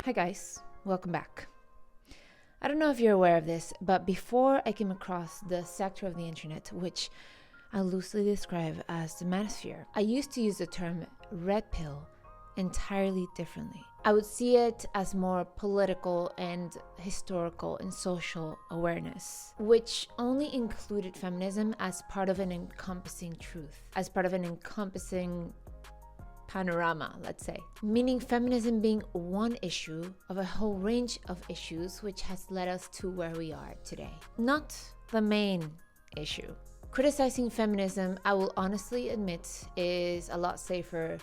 Hi guys, welcome back. I don't know if you're aware of this, but before I came across the sector of the internet, which I loosely describe as the manosphere, I used to use the term red pill entirely differently. I would see it as more political and historical and social awareness, which only included feminism as part of an encompassing truth, as part of an encompassing panorama, let's say, meaning feminism being one issue of a whole range of issues which has led us to where we are today, not the main issue. Criticizing feminism, I will honestly admit, is a lot safer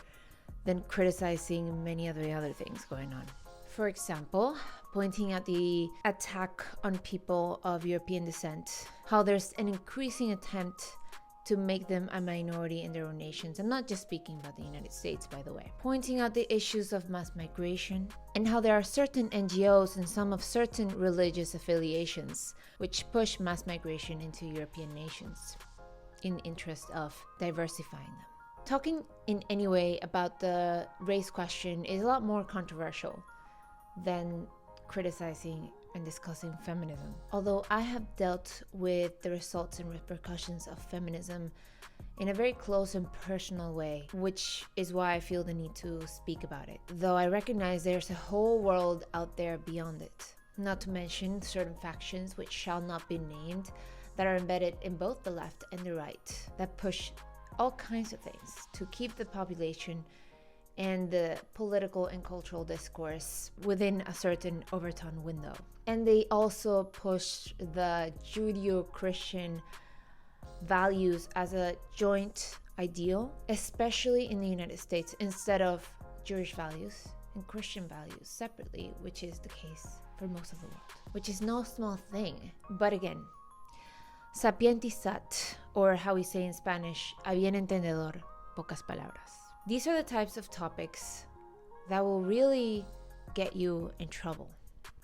than criticizing many of the other things going on. For example, pointing at the attack on people of European descent, how there's an increasing attempt to make them a minority in their own nations. I'm not just speaking about the United States, by the way. Pointing out the issues of mass migration and how there are certain NGOs and some of certain religious affiliations which push mass migration into European nations in the interest of diversifying them. Talking in any way about the race question is a lot more controversial than criticizing and discussing feminism. Although I have dealt with the results and repercussions of feminism in a very close and personal way, which is why I feel the need to speak about it. Though I recognize there's a whole world out there beyond it. Not to mention certain factions which shall not be named that are embedded in both the left and the right that push all kinds of things to keep the population and the political and cultural discourse within a certain overtone window. And they also push the Judeo-Christian values as a joint ideal, especially in the United States, instead of Jewish values and Christian values separately, which is the case for most of the world, which is no small thing. But again, sapienti sat, or how we say in Spanish, a bien entendedor, pocas palabras. These are the types of topics that will really get you in trouble.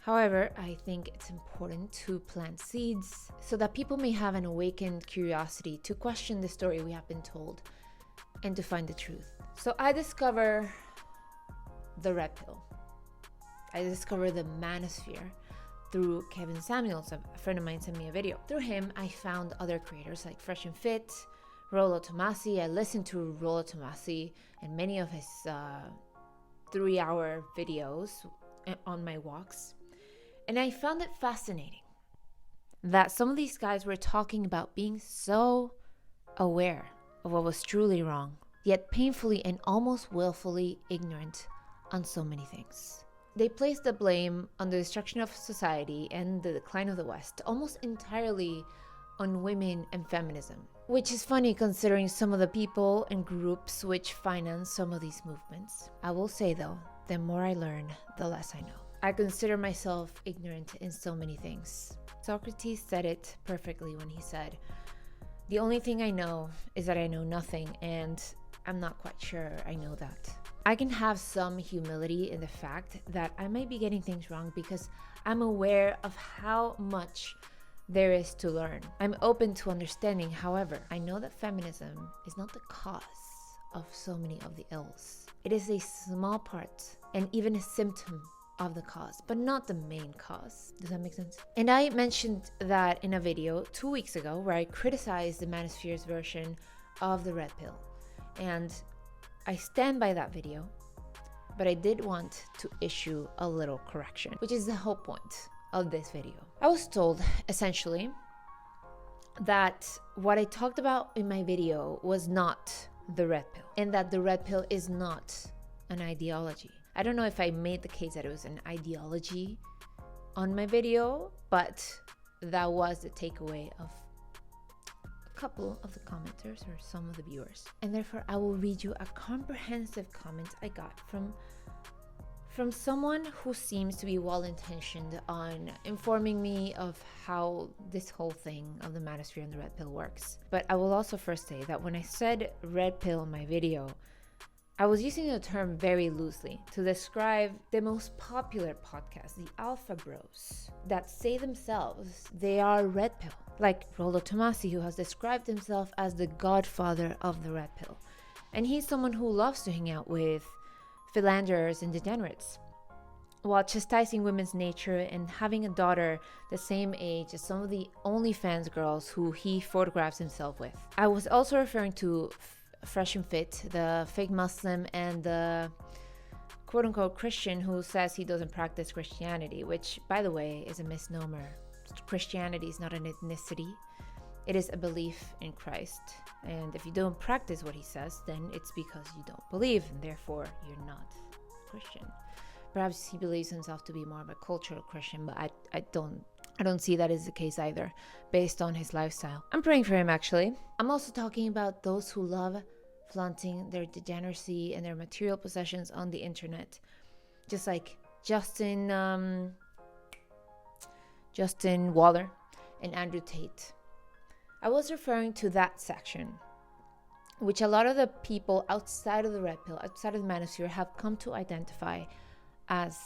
However, I think it's important to plant seeds so that people may have an awakened curiosity to question the story we have been told and to find the truth. So I discover the red pill. I discover the manosphere through Kevin Samuels. A friend of mine sent me a video. Through him, I found other creators like Fresh and Fit, Rollo Tomasi. I listened to Rollo Tomasi and many of his 3-hour videos on my walks. And I found it fascinating that some of these guys were talking about being so aware of what was truly wrong, yet painfully and almost willfully ignorant on so many things. They placed the blame on the destruction of society and the decline of the West almost entirely on women and feminism, which is funny considering some of the people and groups which finance some of these movements. I will say though, the more I learn, the less I know. I consider myself ignorant in so many things. Socrates said it perfectly when he said, "The only thing I know is that I know nothing, and I'm not quite sure I know that." I can have some humility in the fact that I might be getting things wrong because I'm aware of how much there is to learn. I'm open to understanding. However, I know that feminism is not the cause of so many of the ills. It is a small part and even a symptom of the cause, but not the main cause. Does that make sense? And I mentioned that in a video 2 weeks ago where I criticized the manosphere's version of the red pill. And I stand by that video, but I did want to issue a little correction, which is the whole point of this video. I was told, essentially, that what I talked about in my video was not the red pill, and that the red pill is not an ideology. I don't know if I made the case that it was an ideology on my video, but that was the takeaway of a couple of the commenters or some of the viewers. And therefore, I will read you a comprehensive comment I got from someone who seems to be well-intentioned on informing me of how this whole thing of the manosphere and the red pill works. But I will also first say that when I said red pill in my video, I was using the term very loosely to describe the most popular podcasts, the Alpha Bros, that say themselves they are red pill. Like Rollo Tomasi, who has described himself as the godfather of the red pill. And he's someone who loves to hang out with philanderers and degenerates. while chastising women's nature and having a daughter the same age as some of the OnlyFans girls who he photographs himself with. I was also referring to Fresh and Fit, the fake Muslim and the quote-unquote Christian who says he doesn't practice Christianity, which, by the way, is a misnomer. Christianity is not an ethnicity. It is a belief in Christ. And if you don't practice what he says, then it's because you don't believe, and therefore you're not Christian. Perhaps he believes himself to be more of a cultural Christian, but I don't see that as the case either, based on his lifestyle. I'm praying for him, actually. I'm also talking about those who love flaunting their degeneracy and their material possessions on the internet, just like Justin Waller and Andrew Tate. I was referring to that section, which a lot of the people outside of the red pill, outside of the manosphere, have come to identify as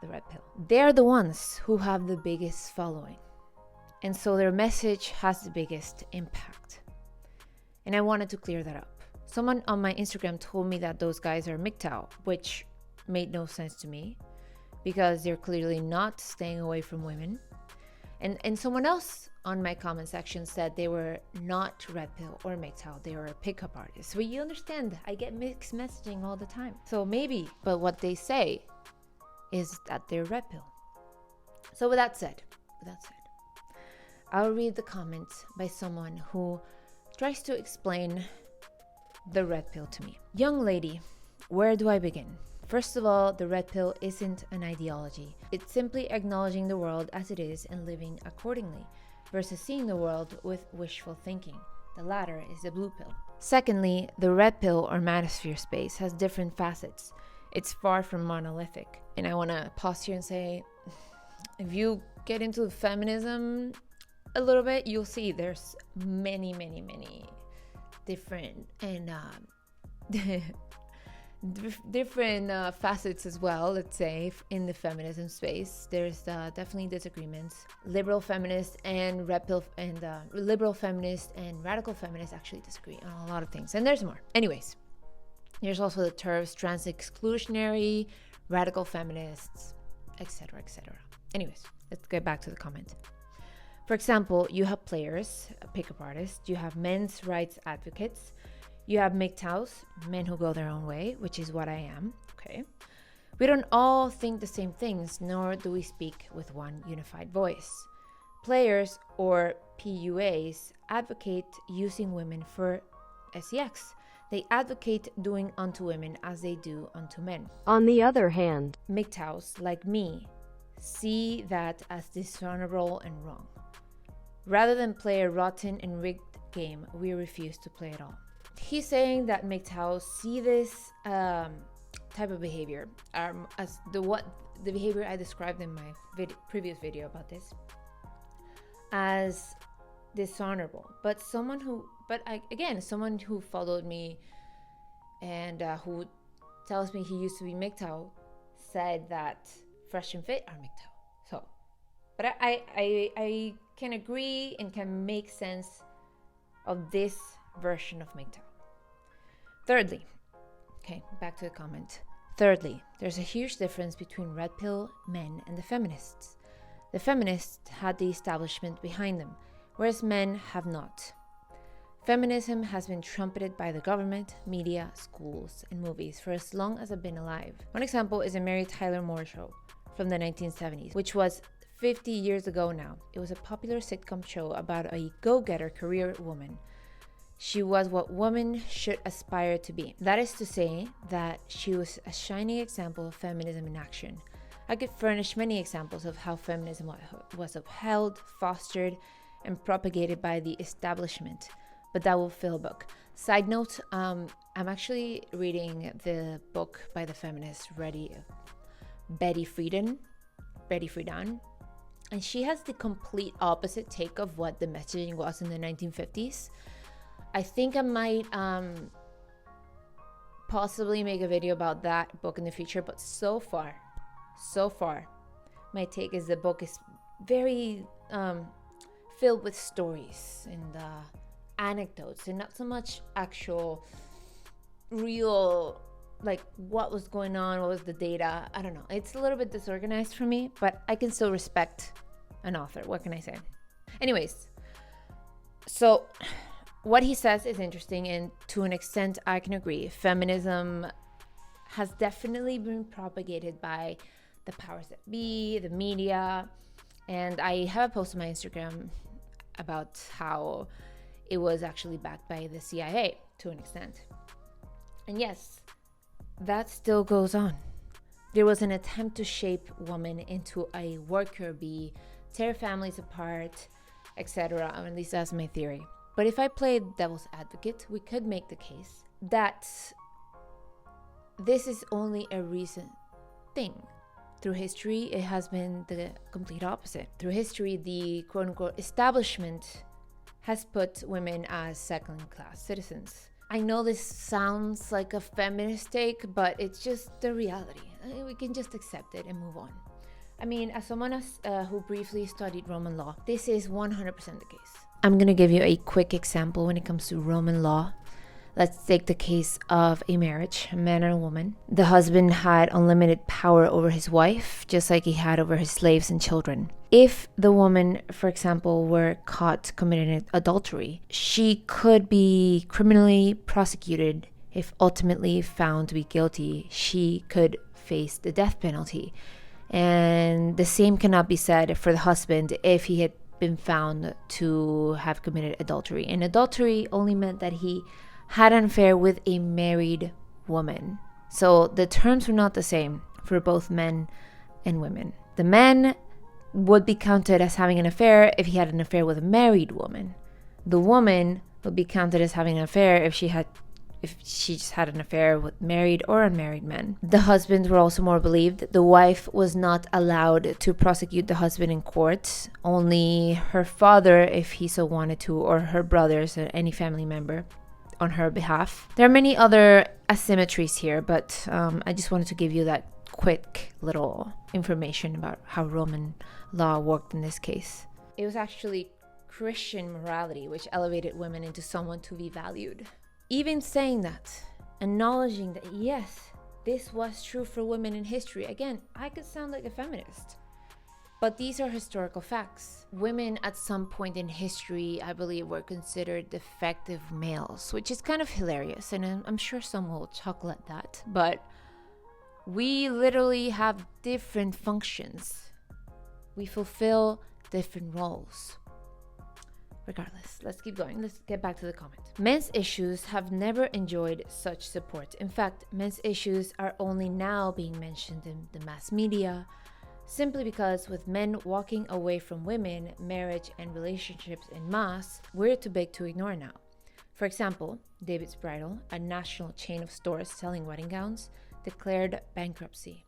the red pill. They're the ones who have the biggest following, and so their message has the biggest impact. And I wanted to clear that up. Someone on my Instagram told me that those guys are MGTOW, which made no sense to me because they're clearly not staying away from women. And someone else on my comment section said they were not red pill or MGTOW, they were a pickup artist. So you understand, I get mixed messaging all the time. So maybe, but what they say is that they're red pill. So with that said, I'll read the comment by someone who tries to explain the red pill to me. Young lady, where do I begin? First of all, the red pill isn't an ideology. It's simply acknowledging the world as it is and living accordingly, versus seeing the world with wishful thinking. The latter is the blue pill. Secondly, the red pill or manosphere space has different facets. It's far from monolithic. And I want to pause here and say, if you get into feminism a little bit, you'll see there's many different and different facets as well, let's say, in the feminism space. There's definitely disagreements. Liberal feminists and red pill and liberal feminists and radical feminists actually disagree on a lot of things, and there's more. Anyways, there's also the terms trans exclusionary, radical feminists, etc. Anyways, let's get back to the comment. For example, you have players, pickup artists, you have men's rights advocates, you have MGTOWs, men who go their own way, which is what I am, okay? We don't all think the same things, nor do we speak with one unified voice. Players, or PUAs, advocate using women for sex. They advocate doing unto women as they do unto men. On the other hand, MGTOWs, like me, see that as dishonorable and wrong. Rather than play a rotten and rigged game, we refuse to play it all. He's saying that MGTOWs see this type of behavior as the behavior I described in my previous video about this as dishonorable. But someone who followed me and who tells me he used to be MGTOW said that Fresh and Fit are MGTOW. So, but I can agree and can make sense of this version of MGTOW. Thirdly, okay, back to the comment. Thirdly, there's a huge difference between red pill men and the feminists. The feminists had the establishment behind them, whereas men have not. Feminism has been trumpeted by the government, media, schools, and movies for as long as I've been alive. One example is a Mary Tyler Moore show from the 1970s, which was 50 years ago now. It was a popular sitcom show about a go-getter career woman. She was what women should aspire to be. That is to say that she was a shining example of feminism in action. I could furnish many examples of how feminism was upheld, fostered, and propagated by the establishment, but that will fill a book. Side note, I'm actually reading the book by the feminist Betty Friedan, and she has the complete opposite take of what the messaging was in the 1950s. I think I might possibly make a video about that book in the future, but so far, my take is the book is very filled with stories and anecdotes and not so much actual real like what was going on, what was the data. I don't know. It's a little bit disorganized for me, but I can still respect an author. What can I say? Anyways, so what he says is interesting, and to an extent I can agree. Feminism has definitely been propagated by the powers that be, the media, and I have a post on my Instagram about how it was actually backed by the CIA to an extent. And yes, that still goes on. There was an attempt to shape women into a worker bee, tear families apart, etc. At least that's my theory. But if I played devil's advocate, we could make the case that this is only a recent thing. Through history, it has been the complete opposite. Through history, the quote-unquote establishment has put women as second-class citizens. I know this sounds like a feminist take, but it's just the reality. We can just accept it and move on. I mean, as someone who briefly studied Roman law, this is 100% the case. I'm going to give you a quick example when it comes to Roman law. Let's take the case of a marriage, a man and a woman. The husband had unlimited power over his wife, just like he had over his slaves and children. If the woman, for example, were caught committing adultery, she could be criminally prosecuted. If ultimately found to be guilty, she could face the death penalty. And the same cannot be said for the husband if he had been found to have committed adultery. And adultery only meant that he had an affair with a married woman. So the terms were not the same for both men and women. The man would be counted as having an affair if he had an affair with a married woman. The woman would be counted as having an affair if she just had an affair with married or unmarried men. The husbands were also more believed. The wife was not allowed to prosecute the husband in court. Only her father, if he so wanted to, or her brothers or any family member on her behalf. There are many other asymmetries here, but I just wanted to give you that quick little information about how Roman law worked in this case. It was actually Christian morality which elevated women into someone to be valued. Even saying that, acknowledging that yes, this was true for women in history. Again, I could sound like a feminist, but these are historical facts. Women at some point in history, I believe, were considered defective males, which is kind of hilarious, and I'm sure some will chuckle at that, but we literally have different functions. We fulfill different roles. Regardless, let's keep going. Let's get back to the comment. Men's issues have never enjoyed such support. In fact, men's issues are only now being mentioned in the mass media, simply because with men walking away from women, marriage and relationships en masse, we're too big to ignore now. For example, David's Bridal, a national chain of stores selling wedding gowns, declared bankruptcy.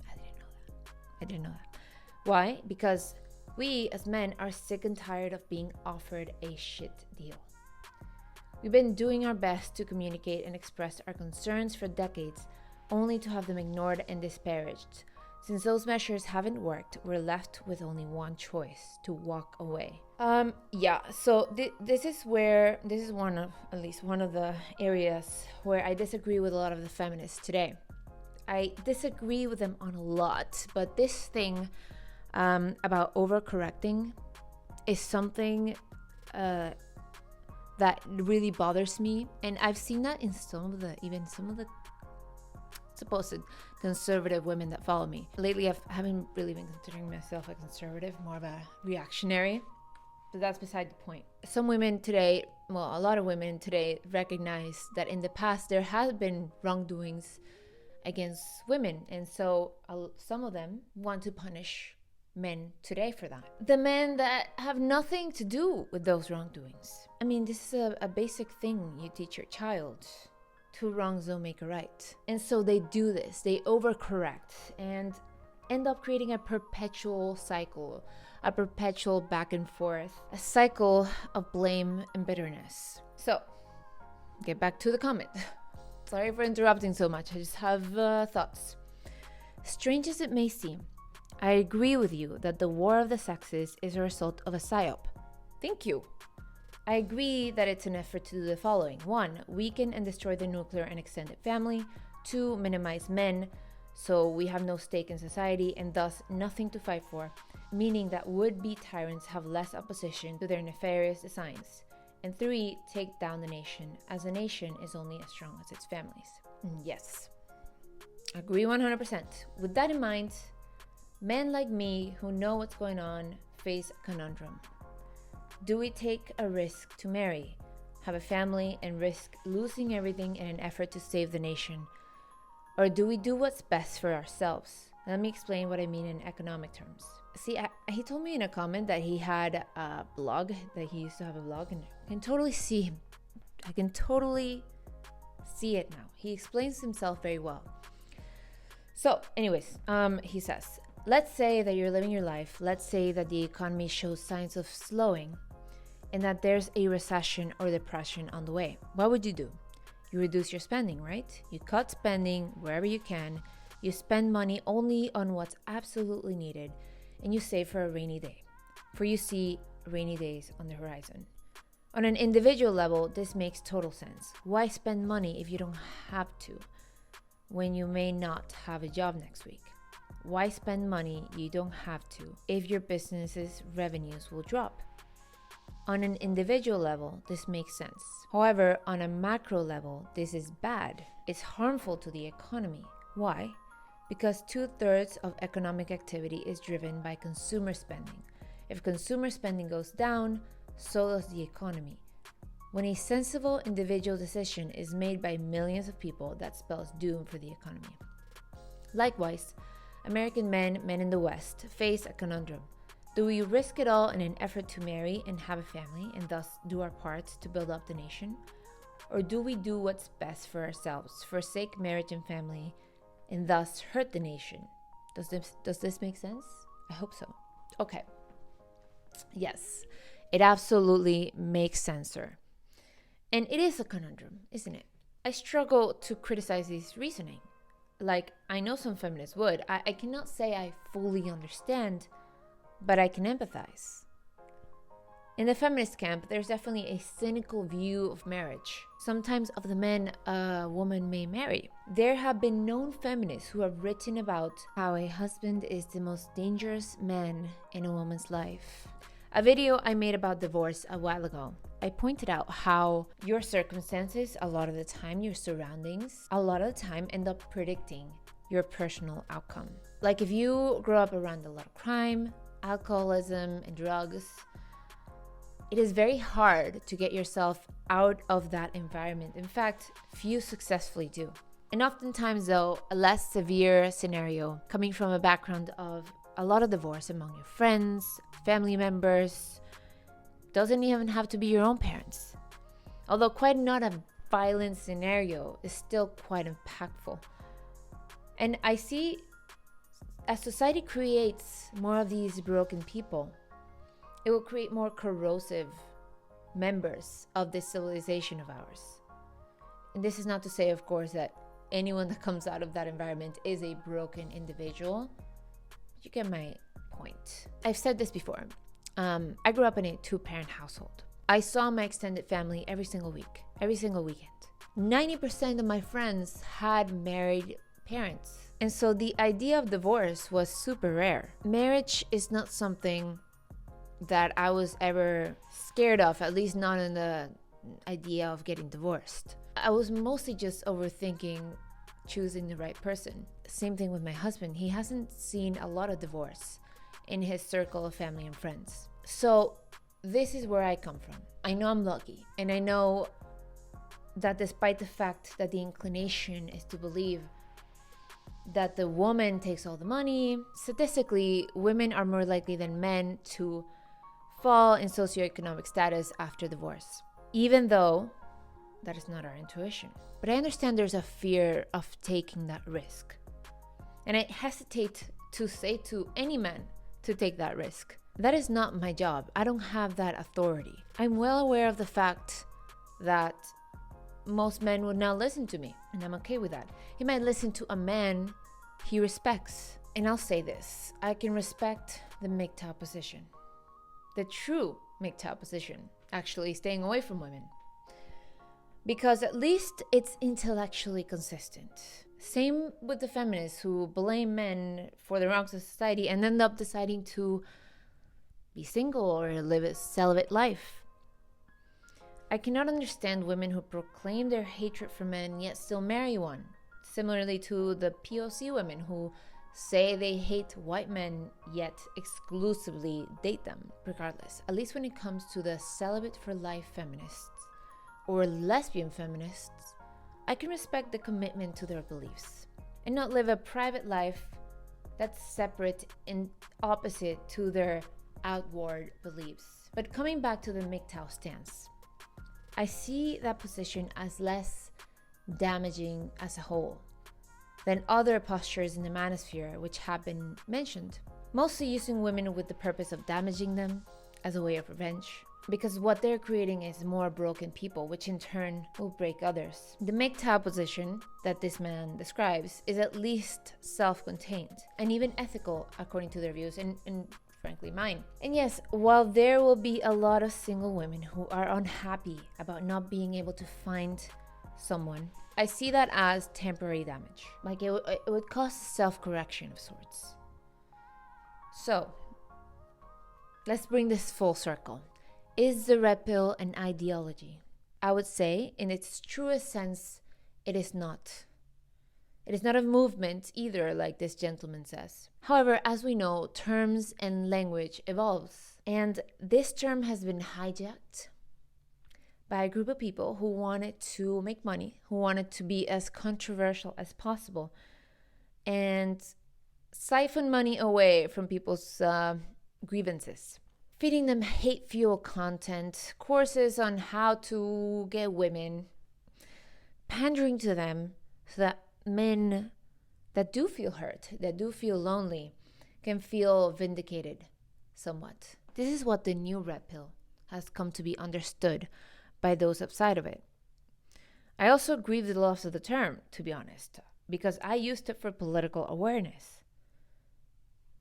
I didn't know that. Why? Because we as men are sick and tired of being offered a shit deal. We've been doing our best to communicate and express our concerns for decades, only to have them ignored and disparaged. Since those measures haven't worked, we're left with only one choice: to walk away. So this is one of the areas where I disagree with a lot of the feminists today. I disagree with them on a lot, but this thing about overcorrecting is something that really bothers me, and I've seen that in some of the supposed conservative women that follow me. Lately, I haven't really been considering myself a conservative, more of a reactionary, but that's beside the point. Some women today, a lot of women today recognize that in the past there have been wrongdoings against women, and so some of them want to punish men today for that. The men that have nothing to do with those wrongdoings. I mean, this is a basic thing you teach your child. Two wrongs don't make a right. And so they do this. They overcorrect and end up creating a perpetual cycle, a perpetual back and forth, a cycle of blame and bitterness. So, get back to the comment. Sorry for interrupting so much. I just have thoughts. Strange as it may seem, I agree with you that the war of the sexes is a result of a psyop. Thank you. I agree that it's an effort to do the following. 1. Weaken and destroy the nuclear and extended family. 2, minimize men, so we have no stake in society and thus nothing to fight for, meaning that would-be tyrants have less opposition to their nefarious designs. And 3, take down the nation, as a nation is only as strong as its families. Yes, agree 100%. With that in mind, men like me who know what's going on face a conundrum. Do we take a risk to marry, have a family, and risk losing everything in an effort to save the nation? Or do we do what's best for ourselves? Let me explain what I mean in economic terms. See, he told me in a comment that he had a blog, that he used to have a blog, and I can totally see him. I can totally see it now. He explains himself very well. So, anyways, he says, let's say that you're living your life. Let's say that the economy shows signs of slowing and that there's a recession or depression on the way. What would you do? You reduce your spending, right? You cut spending wherever you can. You spend money only on what's absolutely needed, and you save for a rainy day, for you see rainy days on the horizon. On an individual level, this makes total sense. Why spend money if you don't have to, when you may not have a job next week? Why spend money you don't have to if your business's revenues will drop? On an individual level, this makes sense. However, on a macro level, this is bad. It's harmful to the economy. Why? Because 2/3 of economic activity is driven by consumer spending. If consumer spending goes down, so does the economy. When a sensible individual decision is made by millions of people, that spells doom for the economy. Likewise, American men in the West, face a conundrum. Do we risk it all in an effort to marry and have a family and thus do our part to build up the nation? Or do we do what's best for ourselves, forsake marriage and family, and thus hurt the nation? Does this make sense? I hope so. Okay. Yes, it absolutely makes sense, sir. And it is a conundrum, isn't it? I struggle to criticize his reasoning. Like, I know some feminists would. I cannot say I fully understand, but I can empathize. In the feminist camp, there's definitely a cynical view of marriage, sometimes of the men a woman may marry. There have been known feminists who have written about how a husband is the most dangerous man in a woman's life. A video I made about divorce a while ago, I pointed out how your circumstances, a lot of the time, your surroundings, a lot of the time end up predicting your personal outcome. Like if you grow up around a lot of crime, alcoholism, and drugs, it is very hard to get yourself out of that environment. In fact, few successfully do. And oftentimes, though, a less severe scenario coming from a background of a lot of divorce among your friends, family members, doesn't even have to be your own parents. Although quite not a violent scenario is still quite impactful. And I see as society creates more of these broken people, it will create more corrosive members of this civilization of ours. And this is not to say, of course, that anyone that comes out of that environment is a broken individual. You get my point. I've said this before. I grew up in a 2-parent household. I saw my extended family every single week, every single weekend. 90% of my friends had married parents. And so the idea of divorce was super rare. Marriage is not something that I was ever scared of, at least not in the idea of getting divorced. I was mostly just overthinking choosing the right person. Same thing with my husband. He hasn't seen a lot of divorce in his circle of family and friends. So this is where I come from. I know I'm lucky, and I know that despite the fact that the inclination is to believe that the woman takes all the money, statistically, women are more likely than men to fall in socioeconomic status after divorce, even though that is not our intuition. But I understand there's a fear of taking that risk. And I hesitate to say to any man to take that risk. That is not my job. I don't have that authority. I'm well aware of the fact that most men would not listen to me, and I'm okay with that. He might listen to a man he respects. And I'll say this, I can respect the MGTOW position. The true MGTOW position, actually staying away from women. Because at least it's intellectually consistent. Same with the feminists who blame men for the wrongs of society and end up deciding to be single or live a celibate life. I cannot understand women who proclaim their hatred for men yet still marry one. Similarly to the POC women who say they hate white men yet exclusively date them. Regardless, at least when it comes to the celibate for life feminists or lesbian feminists, I can respect the commitment to their beliefs and not live a private life that's separate and opposite to their outward beliefs. But coming back to the MGTOW stance, I see that position as less damaging as a whole than other postures in the manosphere which have been mentioned, mostly using women with the purpose of damaging them as a way of revenge, because what they're creating is more broken people, which in turn will break others. The MGTOW position that this man describes is at least self-contained and even ethical according to their views and frankly mine. And yes, while there will be a lot of single women who are unhappy about not being able to find someone, I see that as temporary damage. Like it would cause self-correction of sorts. So, let's bring this full circle. Is the red pill an ideology? I would say, in its truest sense, it is not. It is not a movement either, like this gentleman says. However, as we know, terms and language evolves. And this term has been hijacked by a group of people who wanted to make money, who wanted to be as controversial as possible, and siphon money away from people's grievances, feeding them hate-fueled content, courses on how to get women, pandering to them so that men that do feel hurt, that do feel lonely, can feel vindicated somewhat. This is what the new red pill has come to be understood by those outside of it. I also grieve the loss of the term, to be honest, because I used it for political awareness.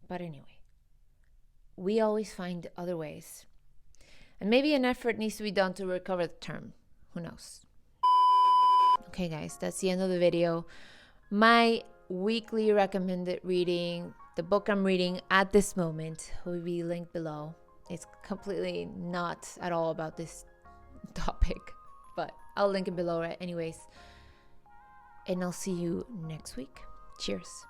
But anyway, we always find other ways. And maybe an effort needs to be done to recover the term. Who knows? Okay, guys, that's the end of the video. My weekly recommended reading, the book I'm reading at this moment, will be linked below. It's completely not at all about this topic, but I'll link it below, right? Anyways, and I'll see you next week. Cheers.